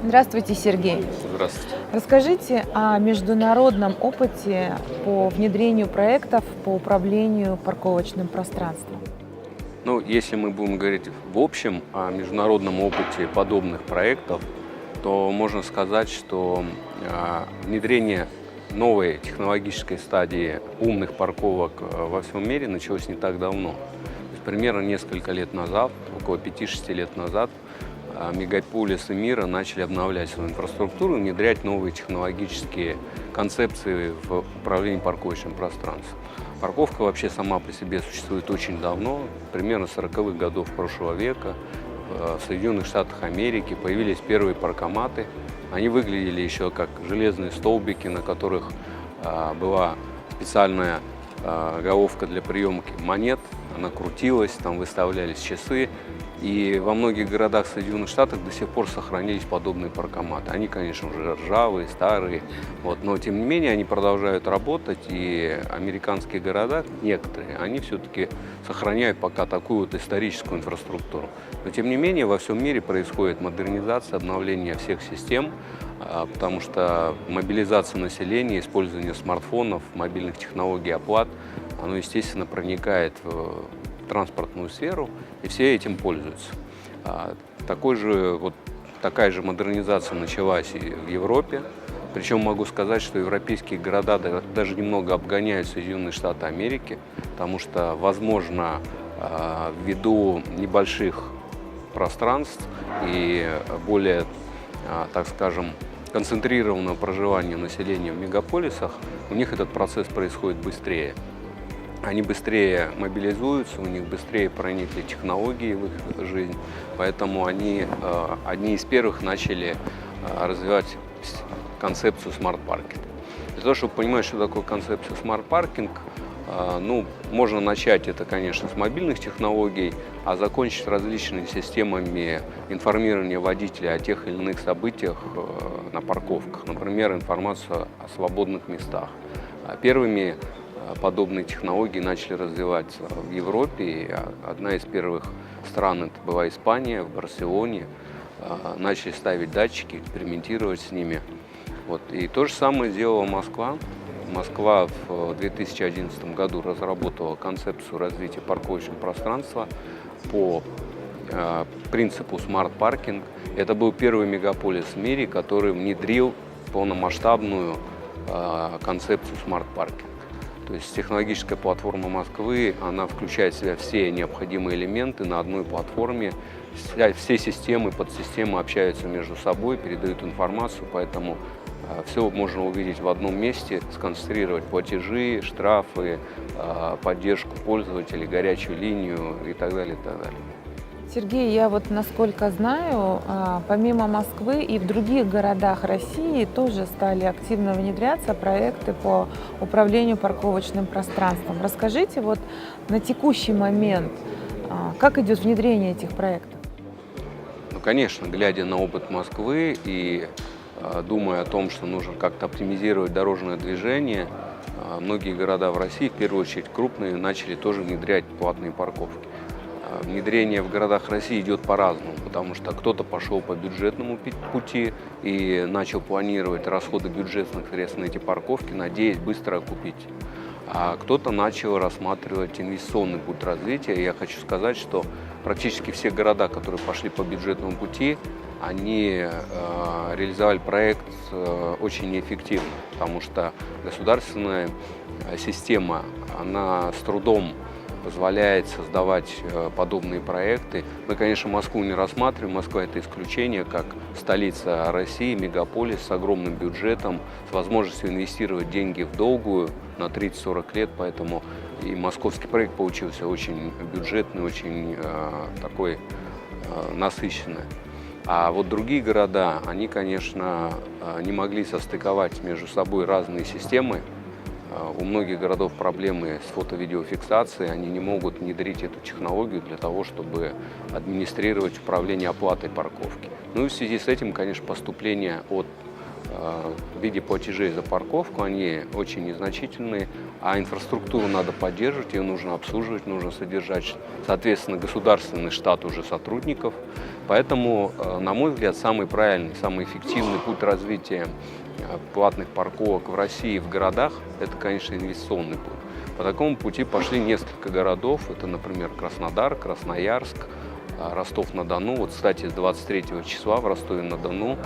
Здравствуйте, Сергей. Здравствуйте. Расскажите о международном опыте по внедрению проектов по управлению парковочным пространством. Ну, если мы будем говорить в общем о международном опыте подобных проектов, то можно сказать, что внедрение новой технологической стадии умных парковок во всем мире началось не так давно. То есть, примерно несколько лет назад, около 5-6 лет назад, мегаполисы мира начали обновлять свою инфраструктуру и внедрять новые технологические концепции в управлении парковочным пространством. Парковка вообще сама по себе существует очень давно, примерно с 40-х годов прошлого века. В Соединенных Штатах Америки появились первые паркоматы. Они выглядели еще как железные столбики, на которых была специальная головка для приемки монет. Она крутилась, там выставлялись часы. И во многих городах Соединенных Штатов до сих пор сохранились подобные паркоматы. Они, конечно же, ржавые, старые, но тем не менее они продолжают работать. И американские города, некоторые, они все-таки сохраняют пока такую вот историческую инфраструктуру. Но тем не менее во всем мире происходит модернизация, обновление всех систем, потому что мобилизация населения, использование смартфонов, мобильных технологий оплат, оно, естественно, проникает в транспортную сферу, и все этим пользуются. Такая же модернизация началась и в Европе. Причем могу сказать, что европейские города даже немного обгоняют Соединенные Штаты Америки, потому что, возможно, ввиду небольших пространств и более, так скажем, концентрированного проживания населения в мегаполисах, у них этот процесс происходит быстрее. Они быстрее мобилизуются, у них быстрее проникли технологии в их жизнь, поэтому они одни из первых начали развивать концепцию смарт-паркинга. Для того, чтобы понимать, что такое концепция смарт-паркинг, можно начать это, конечно, с мобильных технологий, а закончить различными системами информирования водителя о тех или иных событиях на парковках, например, информацию о свободных местах. Первыми подобные технологии начали развиваться в Европе, и одна из первых стран это была Испания, в Барселоне. Начали ставить датчики, экспериментировать с ними. И то же самое сделала Москва. Москва в 2011 году разработала концепцию развития парковочного пространства по принципу смарт-паркинг. Это был первый мегаполис в мире, который внедрил полномасштабную концепцию смарт-паркинга. То есть технологическая платформа Москвы, она включает в себя все необходимые элементы на одной платформе. Все системы, подсистемы общаются между собой, передают информацию, поэтому все можно увидеть в одном месте, сконцентрировать платежи, штрафы, поддержку пользователей, горячую линию и так далее, и так далее. Сергей, я насколько знаю, помимо Москвы и в других городах России тоже стали активно внедряться проекты по управлению парковочным пространством. Расскажите на текущий момент, как идет внедрение этих проектов? Конечно, глядя на опыт Москвы и думая о том, что нужно как-то оптимизировать дорожное движение, многие города в России, в первую очередь крупные, начали тоже внедрять платные парковки. Внедрение в городах России идет по-разному, потому что кто-то пошел по бюджетному пути и начал планировать расходы бюджетных средств на эти парковки, надеясь быстро окупить. А кто-то начал рассматривать инвестиционный путь развития. И я хочу сказать, что практически все города, которые пошли по бюджетному пути, они реализовали проект очень неэффективно, потому что государственная система, она с трудом позволяет создавать подобные проекты. Мы, конечно, Москву не рассматриваем. Москва – это исключение, как столица России, мегаполис с огромным бюджетом, с возможностью инвестировать деньги в долгую на 30-40 лет. Поэтому и московский проект получился очень бюджетный, очень такой насыщенный. А другие города, они, конечно, не могли состыковать между собой разные системы. У многих городов проблемы с фото-видеофиксацией, они не могут внедрить эту технологию для того, чтобы администрировать управление оплатой парковки. И в связи с этим, конечно, поступление от в виде платежей за парковку, они очень незначительные, а инфраструктуру надо поддерживать, ее нужно обслуживать, нужно содержать, соответственно, государственный штат уже сотрудников. Поэтому, на мой взгляд, самый правильный, самый эффективный путь развития платных парковок в России, в городах, это, конечно, инвестиционный путь. По такому пути пошли несколько городов, это, например, Краснодар, Красноярск, Ростов-на-Дону. Вот, кстати, с 23 числа в Ростове-на-Дону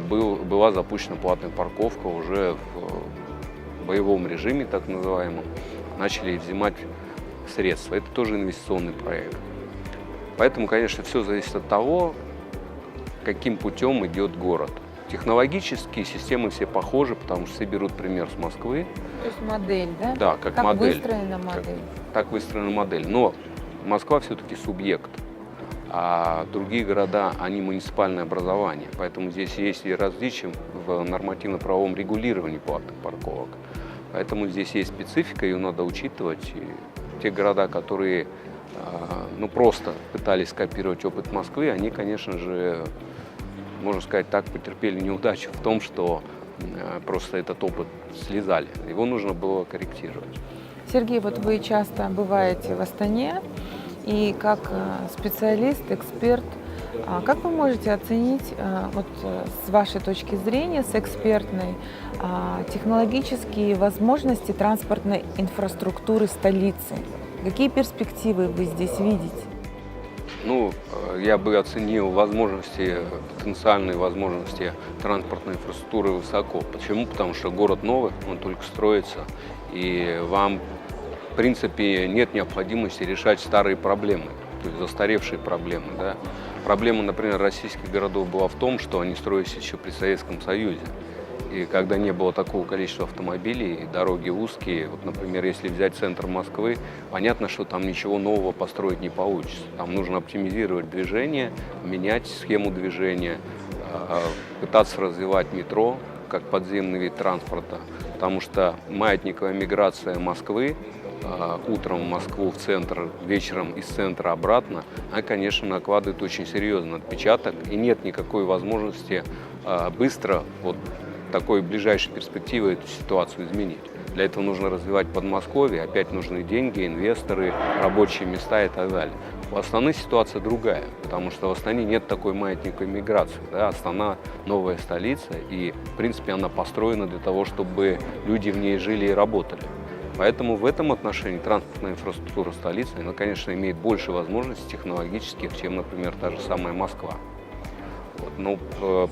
была запущена платная парковка уже в боевом режиме, так называемом. Начали взимать средства. Это тоже инвестиционный проект. Поэтому, конечно, все зависит от того, каким путем идет город. Технологически системы все похожи, потому что все берут пример с Москвы. То есть модель, да? Да, как модель. Выстроена модель. Так выстроена модель. Но Москва все-таки субъект, а другие города, они муниципальное образование. Поэтому здесь есть и различия в нормативно-правовом регулировании платных парковок. Поэтому здесь есть специфика, ее надо учитывать. И те города, которые просто пытались скопировать опыт Москвы, они, конечно же, можно сказать так, потерпели неудачу в том, что просто этот опыт слезали. Его нужно было корректировать. Сергей, вот вы часто бываете в Астане, и как специалист, эксперт, как вы можете оценить, вот с вашей точки зрения, с экспертной, технологические возможности транспортной инфраструктуры столицы? Какие перспективы вы здесь видите? Я бы оценил потенциальные возможности транспортной инфраструктуры высоко. Почему? Потому что город новый, он только строится, и вам, в принципе, нет необходимости решать старые проблемы, то есть застаревшие проблемы. Да? Проблема, например, российских городов была в том, что они строились еще при Советском Союзе. И когда не было такого количества автомобилей, дороги узкие, вот, например, если взять центр Москвы, понятно, что там ничего нового построить не получится. Там нужно оптимизировать движение, менять схему движения, пытаться развивать метро как подземный вид транспорта, потому что маятниковая миграция Москвы, утром в Москву в центр, вечером из центра обратно, она, конечно, накладывает очень серьезный отпечаток, и нет никакой возможности быстро, вот такой ближайшей перспективы, эту ситуацию изменить. Для этого нужно развивать Подмосковье, опять нужны деньги, инвесторы, рабочие места и так далее. У Астаны ситуация другая, потому что в Астане нет такой маятниковой миграции. Да? Астана – новая столица, и, в принципе, она построена для того, чтобы люди в ней жили и работали. Поэтому в этом отношении транспортная инфраструктура столицы, она, конечно, имеет больше возможностей технологических, чем, например, та же самая Москва.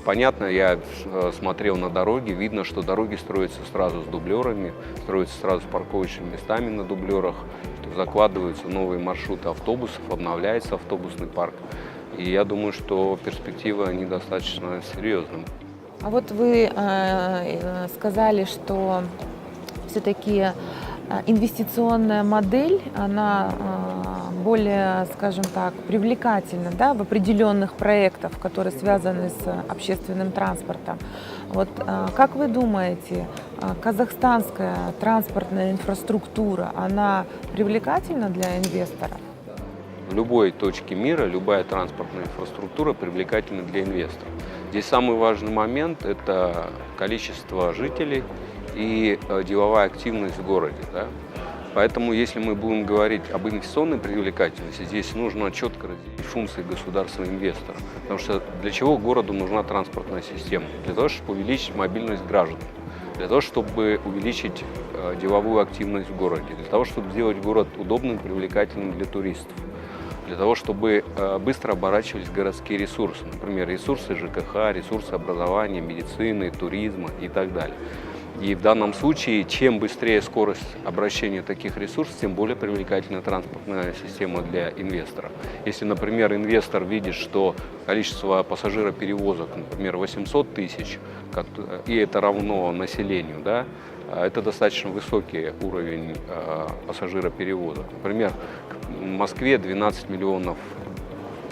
Понятно, я смотрел на дороги, видно, что дороги строятся сразу с дублерами, строятся сразу с парковочными местами на дублерах, что закладываются новые маршруты автобусов, обновляется автобусный парк. И я думаю, что перспективы, они достаточно серьезные. А вот вы сказали, что все-таки инвестиционная модель, она более, скажем так, привлекательна, да, в определенных проектах, которые связаны с общественным транспортом. Вот как вы думаете, казахстанская транспортная инфраструктура, она привлекательна для инвесторов? В любой точке мира любая транспортная инфраструктура привлекательна для инвесторов. Здесь самый важный момент – это количество жителей и деловая активность в городе. Да? Поэтому, если мы будем говорить об инвестиционной привлекательности, здесь нужно четко разделить функции государственного инвестора. Потому что для чего городу нужна транспортная система? Для того, чтобы увеличить мобильность граждан, для того, чтобы увеличить деловую активность в городе, для того, чтобы сделать город удобным, привлекательным для туристов, для того, чтобы быстро оборачивались городские ресурсы, например, ресурсы ЖКХ, ресурсы образования, медицины, туризма и так далее. И в данном случае, чем быстрее скорость обращения таких ресурсов, тем более привлекательна транспортная система для инвестора. Если, например, инвестор видит, что количество пассажироперевозок, например, 800 тысяч, и это равно населению, да, это достаточно высокий уровень пассажироперевозок. Например, в Москве 12 миллионов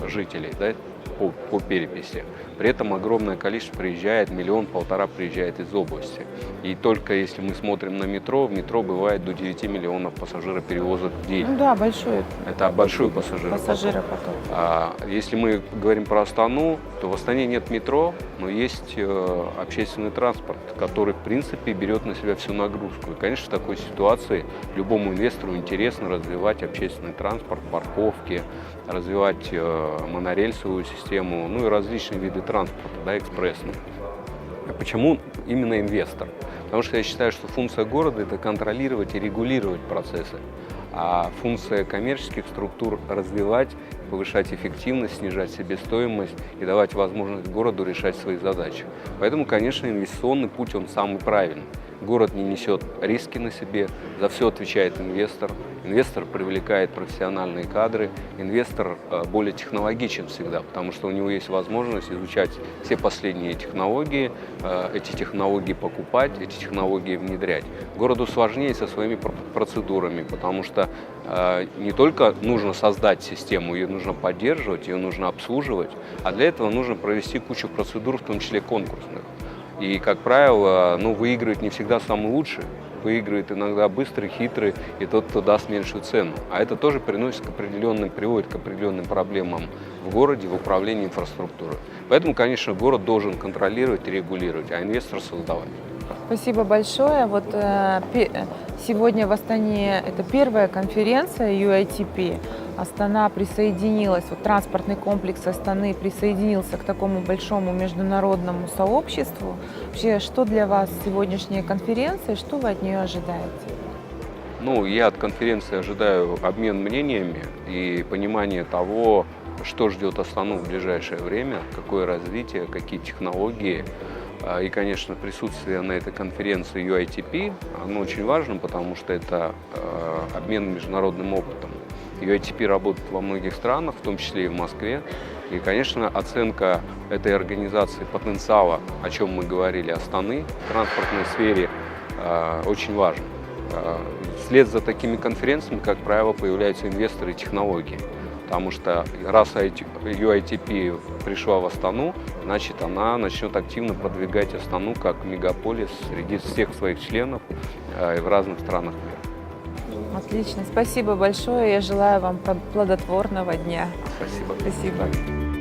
жителей, да, по переписи. При этом огромное количество приезжает, 1-1,5 миллиона приезжает из области. И только если мы смотрим на метро, в метро бывает до 9 миллионов пассажироперевозок в день. Ну да, большой Это большой пассажиропоток. пассажиропоток. Если мы говорим про Астану, то в Астане нет метро, но есть общественный транспорт, который, в принципе, берет на себя всю нагрузку. И, конечно, в такой ситуации любому инвестору интересно развивать общественный транспорт, парковки, развивать монорельсовую систему, ну и различные виды транспорта, да, экспрессные. Почему именно инвестор? Потому что я считаю, что функция города – это контролировать и регулировать процессы, а функция коммерческих структур – развивать, повышать эффективность, снижать себестоимость и давать возможность городу решать свои задачи. Поэтому, конечно, инвестиционный путь, он самый правильный. Город не несет риски на себе, за все отвечает инвестор. Инвестор привлекает профессиональные кадры, инвестор более технологичен всегда, потому что у него есть возможность изучать все последние технологии, эти технологии покупать, эти технологии внедрять. Городу сложнее со своими процедурами, потому что не только нужно создать систему, ее нужно поддерживать, ее нужно обслуживать, а для этого нужно провести кучу процедур, в том числе конкурсных. И, как правило, выигрывает не всегда самый лучший, выигрывает иногда быстрый, хитрый и тот, кто даст меньшую цену. А это тоже приводит к определенным проблемам в городе, в управлении инфраструктурой. Поэтому, конечно, город должен контролировать и регулировать, а инвестор создавать. Спасибо большое. Вот сегодня в Астане это первая конференция UITP. Астана присоединилась, транспортный комплекс Астаны присоединился к такому большому международному сообществу. Вообще, что для вас сегодняшняя конференция, что вы от нее ожидаете? Я от конференции ожидаю обмен мнениями и понимание того, что ждет Астану в ближайшее время, какое развитие, какие технологии. И, конечно, присутствие на этой конференции UITP, оно очень важно, потому что это обмен международным опытом. UITP работает во многих странах, в том числе и в Москве. И, конечно, оценка этой организации потенциала, о чем мы говорили, Астаны в транспортной сфере, очень важна. Вслед за такими конференциями, как правило, появляются инвесторы и технологии. Потому что раз UITP пришла в Астану, значит, она начнет активно продвигать Астану как мегаполис среди всех своих членов в разных странах мира. Отлично. Спасибо большое. Я желаю вам плодотворного дня. Спасибо. Спасибо.